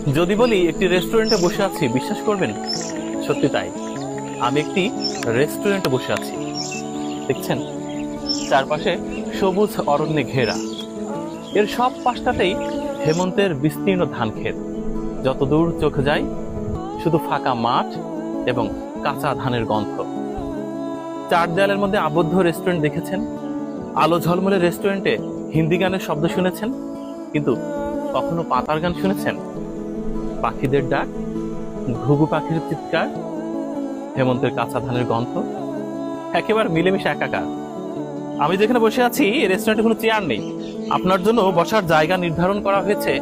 যদি বলি একটি রেস্টুরেন্টে বসে আছি, বিশ্বাস করবেন? সত্যি তাই। আমি একটি রেস্টুরেন্টে বসে আছি। দেখছেন, চারপাশে সবুজ অরণ্যে ঘেরা। এর সব পাশটাতেই হেমন্তের বিস্তীর্ণ ধান ক্ষেত। যতদূর চোখ যায় শুধু ফাঁকা মাঠ এবং কাঁচা ধানের গন্ধ। চার দেয়ালের মধ্যে আবদ্ধ রেস্টুরেন্ট দেখেছেন, আলো ঝলমলে রেস্টুরেন্টে হিন্দি গানের শব্দ শুনেছেন, কিন্তু কখনো পাতার গান শুনেছেন? পাখিদের ডাক, ঘুঘু পাখির চিৎকার, হেমন্তের কাঁচা ধানের গন্ধ একেবারে মিলেমিশে একাকার। আমি যেখানে বসে আছি এই রেস্টুরেন্টে কোনো চেয়ার নেই। আপনার জন্য বসার জায়গা নির্ধারণ করা হয়েছে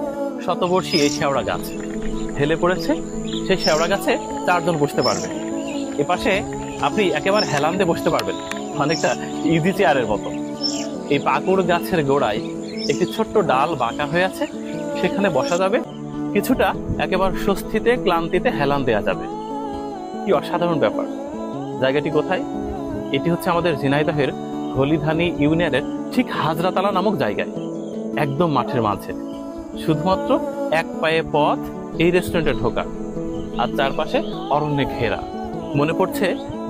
শতবর্ষী এই শেওড়া গাছ। হেলে পড়েছে সেই শেওড়া গাছে চারজন বসতে পারবে। এপাশে আপনি একেবারে হেলান দিয়ে বসতে পারবেন, অনেকটা ইজি চেয়ারের মতো। এই পাকুড় গাছের গোড়ায় একটি ছোট্ট ডাল বাঁকা হয়ে আছে, সেখানে বসা যাবে। কিছুটা একেবারে স্বস্তিতে ক্লান্তিতে হেলান দেয়া যাবে। কি অসাধারণ ব্যাপার! জায়গাটি কোথায়? এটি হচ্ছে আমাদের ঝিনাইদহের হলিধানি ইউনিয়নের ঠিক হাজরাতালা নামক জায়গায়, একদম মাঠের মাঝে। শুধুমাত্র এক পায়ে পথ এই রেস্টুরেন্টে ঢোকার, আর চারপাশে অরণ্যে ঘেরা। মনে পড়ছে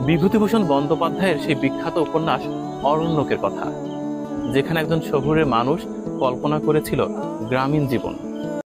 বিভূতিভূষণ বন্দ্যোপাধ্যায়ের সেই বিখ্যাত উপন্যাস অরণ্যকের কথা, যেখানে একজন শহুরে মানুষ কল্পনা করেছিল গ্রামীণ জীবন।